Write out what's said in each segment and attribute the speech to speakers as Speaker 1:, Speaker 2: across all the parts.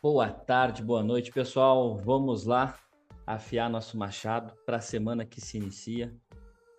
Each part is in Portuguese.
Speaker 1: Boa tarde, boa noite, pessoal. Vamos lá afiar nosso machado para a semana que se inicia,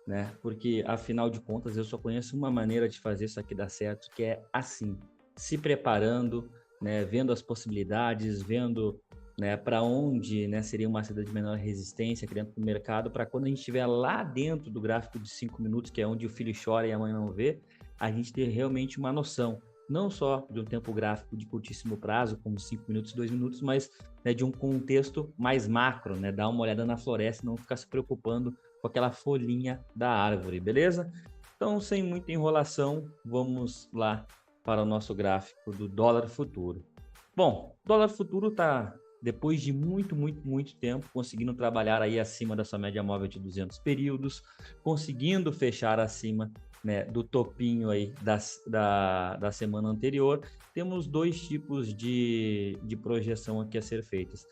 Speaker 1: né? Porque afinal de contas eu só conheço uma maneira de fazer isso aqui dar certo, que é assim, se preparando, né? Vendo as possibilidades, vendo, né? Para onde, né? Seria uma saída de menor resistência aqui dentro do mercado, para quando a gente estiver lá dentro do gráfico de 5 minutos, que é onde o filho chora e a mãe não vê, a gente ter realmente uma noção. Não só de um tempo gráfico de curtíssimo prazo, como 5 minutos, 2 minutos, mas, né, de um contexto mais macro, né? Dar uma olhada na floresta e não ficar se preocupando com aquela folhinha da árvore, beleza? Então, sem muita enrolação, vamos lá para o nosso gráfico do dólar futuro. Bom, o dólar futuro está, depois de muito tempo, conseguindo trabalhar aí acima da sua média móvel de 200 períodos, conseguindo fechar acima, né, do topinho aí da semana anterior. Temos dois tipos de projeção aqui a ser feitas.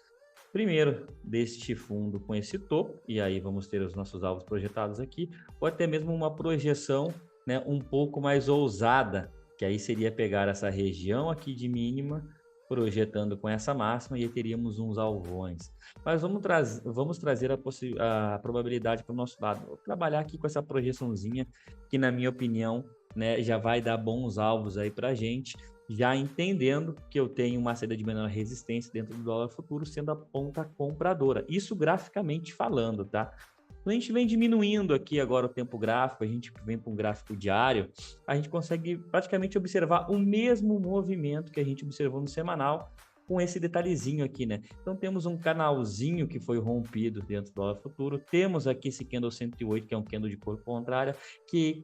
Speaker 1: Primeiro, deste fundo com esse topo, e aí vamos ter os nossos alvos projetados aqui, ou até mesmo uma projeção, né, um pouco mais ousada, que aí seria pegar essa região aqui de mínima, projetando com essa máxima, e aí teríamos uns alvões. Mas vamos trazer a probabilidade para o nosso lado. Vou trabalhar aqui com essa projeçãozinha, que na minha opinião, né, já vai dar bons alvos aí para a gente, já entendendo que eu tenho uma saída de menor resistência dentro do dólar futuro, sendo a ponta compradora. Isso graficamente falando, tá? Quando a gente vem diminuindo aqui agora o tempo gráfico, a gente vem para um gráfico diário, a gente consegue praticamente observar o mesmo movimento que a gente observou no semanal, com esse detalhezinho aqui, né? Então temos um canalzinho que foi rompido dentro do dólar futuro, temos aqui esse candle 108, que é um candle de cor contrária, que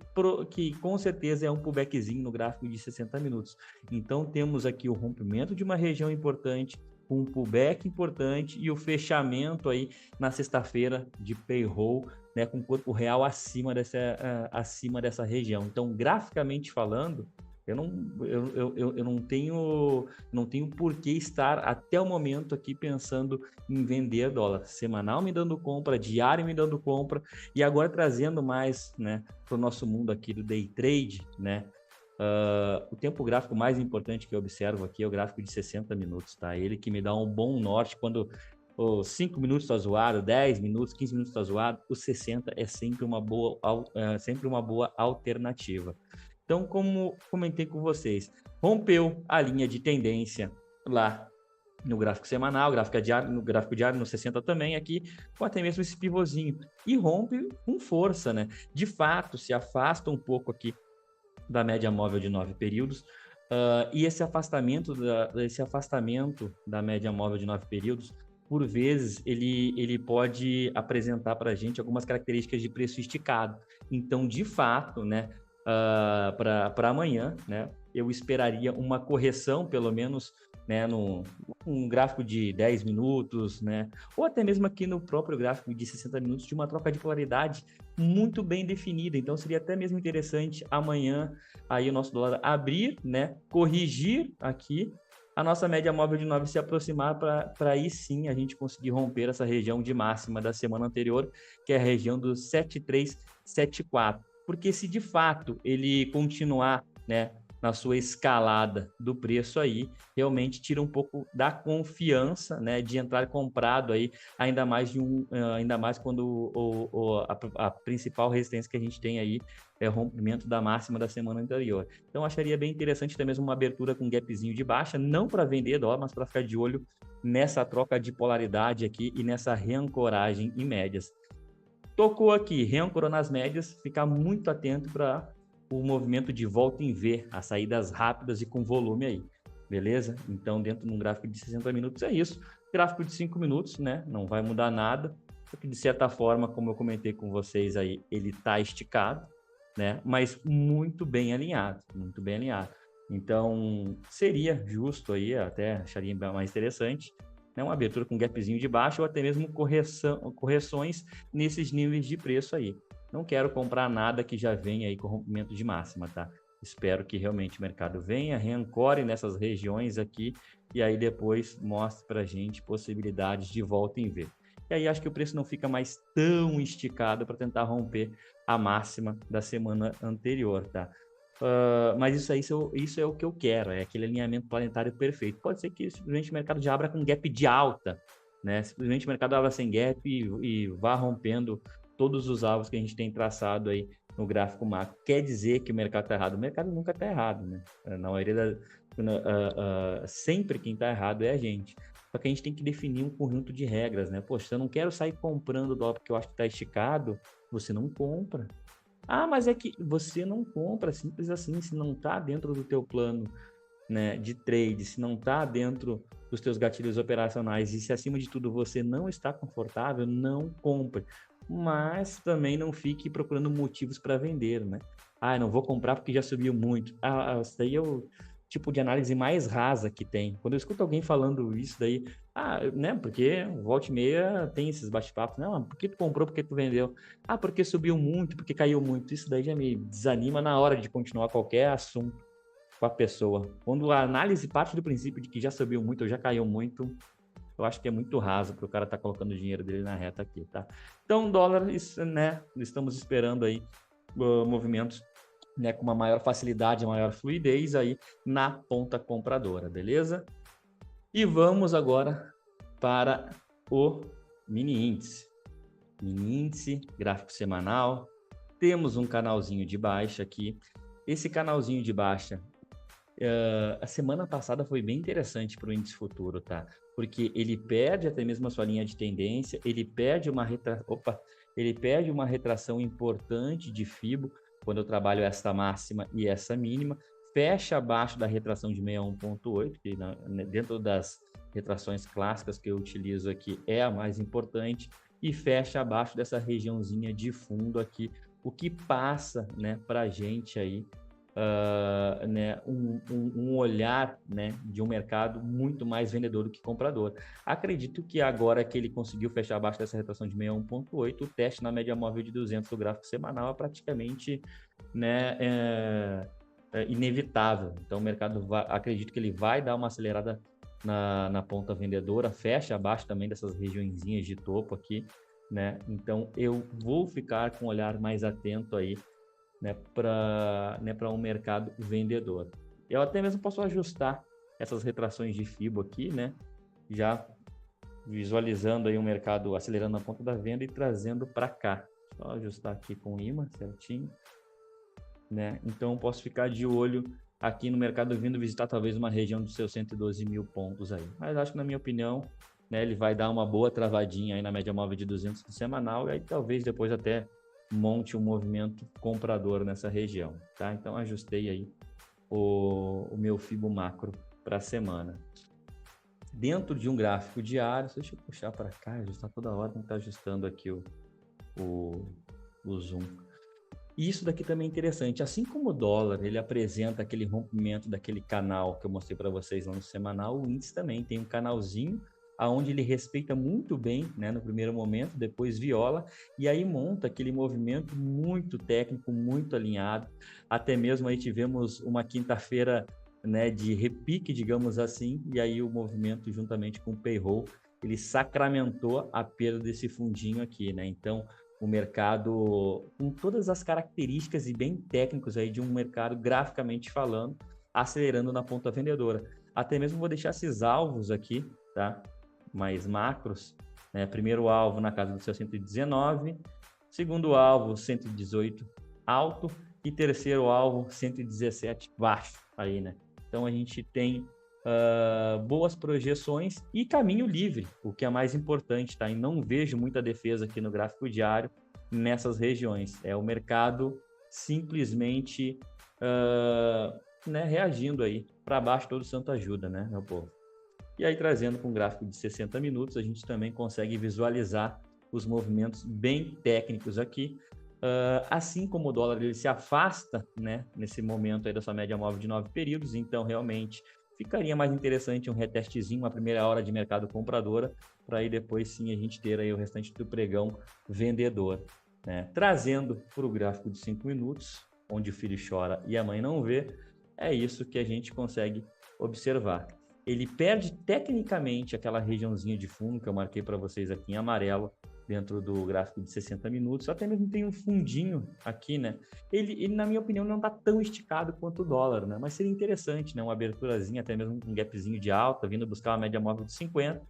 Speaker 1: com certeza é um pullbackzinho no gráfico de 60 minutos. Então temos aqui o rompimento de uma região importante, um pullback importante e o fechamento aí na sexta-feira de payroll, né, com o corpo real acima dessa região. Então, graficamente falando, eu não tenho por que estar até o momento aqui pensando em vender dólar. Semanal me dando compra, diário me dando compra, e agora trazendo mais, né, para o nosso mundo aqui do day trade, né? O tempo gráfico mais importante que eu observo aqui é o gráfico de 60 minutos, tá? Ele que me dá um bom norte quando os 5 minutos está zoado, 10 minutos, 15 minutos está zoado, os 60 é sempre uma boa alternativa. Então, como comentei com vocês, rompeu a linha de tendência lá no gráfico semanal, no gráfico diário, no 60 também aqui, ou até mesmo esse pivôzinho, e rompe com força, né? De fato, se afasta um pouco aqui da média móvel de 9 períodos, e esse afastamento da média móvel de 9 períodos, por vezes, ele pode apresentar para a gente algumas características de preço esticado. Então, de fato, né, para amanhã, né, eu esperaria uma correção, pelo menos, né, um gráfico de 10 minutos, né, ou até mesmo aqui no próprio gráfico de 60 minutos, de uma troca de polaridade muito bem definida. Então, seria até mesmo interessante amanhã aí o nosso dólar abrir, né, corrigir aqui, a nossa média móvel de 9 se aproximar para aí sim a gente conseguir romper essa região de máxima da semana anterior, que é a região do 7374. Porque se de fato ele continuar, né, na sua escalada do preço aí, realmente tira um pouco da confiança, né, de entrar comprado aí, ainda mais quando a principal resistência que a gente tem aí é o rompimento da máxima da semana anterior. Então, acharia bem interessante ter mesmo uma abertura com gapzinho de baixa, não para vender dólar, mas para ficar de olho nessa troca de polaridade aqui e nessa reancoragem em médias. Tocou aqui, reancorou nas médias, ficar muito atento para o movimento de volta em V, as saídas rápidas e com volume aí, beleza? Então, dentro de um gráfico de 60 minutos é isso. Gráfico de 5 minutos, né? Não vai mudar nada, porque de certa forma, como eu comentei com vocês aí, ele está esticado, né? Mas muito bem alinhado, muito bem alinhado. Então, seria justo aí, até acharia mais interessante, né? Uma abertura com gapzinho de baixo ou até mesmo correções nesses níveis de preço aí. Não quero comprar nada que já venha aí com rompimento de máxima, tá? Espero que realmente o mercado venha, reancore nessas regiões aqui e aí depois mostre para a gente possibilidades de volta em V. E aí acho que o preço não fica mais tão esticado para tentar romper a máxima da semana anterior, tá? Mas isso é o que eu quero, é aquele alinhamento planetário perfeito. Pode ser que simplesmente o mercado já abra com gap de alta, né? Simplesmente o mercado abra sem gap e vá rompendo todos os alvos que a gente tem traçado aí no gráfico macro. Quer dizer que o mercado está errado? O mercado nunca está errado, né? Na maioria sempre quem está errado é a gente. Só que a gente tem que definir um conjunto de regras, né? Poxa, se eu não quero sair comprando dólar porque eu acho que está esticado, você não compra. Ah, mas é que você não compra, simples assim, se não está dentro do teu plano, né, de trade, se não está dentro dos teus gatilhos operacionais e se acima de tudo você não está confortável, não compre. Mas também não fique procurando motivos para vender, né? Ah, não vou comprar porque já subiu muito. Isso daí é o tipo de análise mais rasa que tem. Quando eu escuto alguém falando isso daí, né, porque volta e meia tem esses bate-papos, não, por que tu comprou, por que tu vendeu? Ah, porque subiu muito, porque caiu muito. Isso daí já me desanima na hora de continuar qualquer assunto com a pessoa. Quando a análise parte do princípio de que já subiu muito ou já caiu muito, eu acho que é muito raso para o cara estar colocando o dinheiro dele na reta aqui, tá? Então, dólar, né? Estamos esperando aí movimentos, né, com uma maior facilidade, maior fluidez aí na ponta compradora, beleza? E vamos agora para o mini índice. Mini índice, gráfico semanal. Temos um canalzinho de baixa aqui. Esse canalzinho de baixa, a semana passada foi bem interessante para o índice futuro, tá? Porque ele perde até mesmo a sua linha de tendência, ele perde uma retração importante de FIBO, quando eu trabalho essa máxima e essa mínima, fecha abaixo da retração de 61,8, que dentro das retrações clássicas que eu utilizo aqui é a mais importante, e fecha abaixo dessa regiãozinha de fundo aqui, o que passa, né, para a gente aí, né, um olhar, né, de um mercado muito mais vendedor do que comprador. Acredito que agora que ele conseguiu fechar abaixo dessa retração de 61,8, o teste na média móvel de 200 do gráfico semanal é praticamente, né, inevitável. Então o mercado acredito que ele vai dar uma acelerada na ponta vendedora, fecha abaixo também dessas regiõezinhas de topo aqui, né? Então eu vou ficar com um olhar mais atento aí, né, para um mercado vendedor. Eu até mesmo posso ajustar essas retrações de FIBO aqui, né, já visualizando aí o mercado acelerando a ponta da venda e trazendo para cá. Só ajustar aqui com o imã certinho, né? Então eu posso ficar de olho aqui no mercado vindo visitar talvez uma região dos seus 112 mil pontos aí. Mas acho que, na minha opinião, né, ele vai dar uma boa travadinha aí na média móvel de 200 do semanal e aí talvez depois até monte um movimento comprador nessa região, tá? Então ajustei aí o meu Fibo macro para a semana. Dentro de um gráfico diário, deixa eu puxar para cá, ajustar toda hora, não está ajustando aqui o zoom. E isso daqui também é interessante, assim como o dólar, ele apresenta aquele rompimento daquele canal que eu mostrei para vocês lá no semanal, o índice também tem um canalzinho aonde ele respeita muito bem, né, no primeiro momento, depois viola, e aí monta aquele movimento muito técnico, muito alinhado. Até mesmo aí tivemos uma quinta-feira, né, de repique, digamos assim, e aí o movimento juntamente com o payroll, ele sacramentou a perda desse fundinho aqui, né? Então, o mercado com todas as características e bem técnicos aí de um mercado graficamente falando, acelerando na ponta vendedora. Até mesmo vou deixar esses alvos aqui, tá? Mais macros, né? Primeiro alvo na casa do seu 119, segundo alvo 118 alto e terceiro alvo 117 baixo aí, né? Então a gente tem boas projeções e caminho livre, o que é mais importante, tá? E não vejo muita defesa aqui no gráfico diário nessas regiões. É o mercado simplesmente né, reagindo aí para baixo, todo santo ajuda, né, meu povo? E aí, trazendo com um gráfico de 60 minutos, a gente também consegue visualizar os movimentos bem técnicos aqui. Assim como o dólar ele se afasta, né, nesse momento aí da sua média móvel de 9 períodos, então realmente ficaria mais interessante um retestezinho, uma primeira hora de mercado compradora, para aí depois sim a gente ter aí o restante do pregão vendedor, né? Trazendo para o gráfico de 5 minutos, onde o filho chora e a mãe não vê, é isso que a gente consegue observar. Ele perde tecnicamente aquela regiãozinha de fundo que eu marquei para vocês aqui em amarelo, dentro do gráfico de 60 minutos, até mesmo tem um fundinho aqui, né? Ele na minha opinião, não está tão esticado quanto o dólar, né? Mas seria interessante, né? Uma aberturazinha, até mesmo um gapzinho de alta, vindo buscar uma média móvel de 50,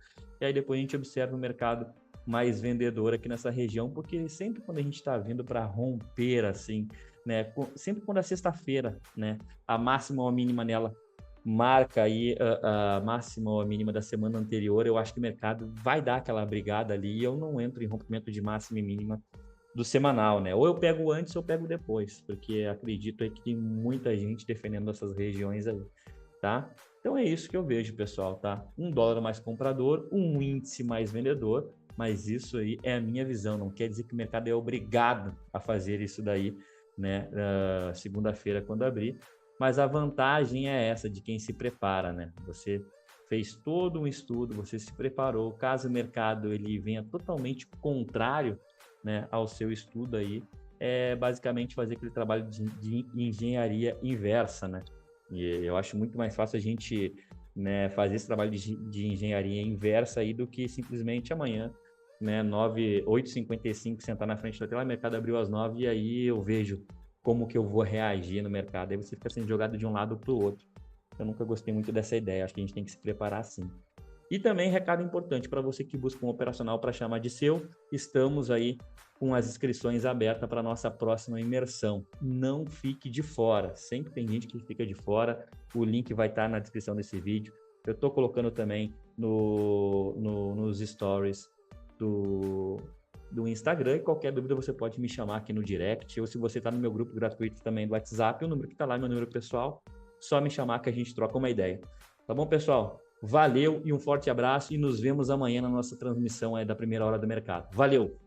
Speaker 1: e aí depois a gente observa o mercado mais vendedor aqui nessa região, porque sempre quando a gente está vindo para romper, assim, né? Sempre quando é sexta-feira, né? A máxima ou a mínima nela marca aí a máxima ou a mínima da semana anterior, eu acho que o mercado vai dar aquela brigada ali e eu não entro em rompimento de máxima e mínima do semanal, né? Ou eu pego antes ou eu pego depois, porque acredito aí que tem muita gente defendendo essas regiões aí, tá? Então é isso que eu vejo, pessoal, tá? Um dólar mais comprador, um índice mais vendedor, mas isso aí é a minha visão, não quer dizer que o mercado é obrigado a fazer isso daí, né? Segunda-feira, quando abrir, mas a vantagem é essa de quem se prepara, né? Você fez todo um estudo, você se preparou, caso o mercado ele venha totalmente contrário, né, ao seu estudo aí, é basicamente fazer aquele trabalho de engenharia inversa, né? E eu acho muito mais fácil a gente, né, fazer esse trabalho de engenharia inversa aí do que simplesmente amanhã, né, 8h55, sentar na frente da tela, o mercado abriu às 9 e aí eu vejo como que eu vou reagir no mercado. Aí você fica sendo jogado de um lado para o outro. Eu nunca gostei muito dessa ideia, acho que a gente tem que se preparar assim. E também, recado importante para você que busca um operacional para chamar de seu, estamos aí com as inscrições abertas para a nossa próxima imersão. Não fique de fora, sempre tem gente que fica de fora, o link vai estar na descrição desse vídeo. Eu estou colocando também nos stories do Instagram, e qualquer dúvida você pode me chamar aqui no direct, ou se você está no meu grupo gratuito também do WhatsApp, o número que está lá é meu número pessoal, só me chamar que a gente troca uma ideia. Tá bom, pessoal? Valeu e um forte abraço e nos vemos amanhã na nossa transmissão aí da primeira hora do mercado. Valeu!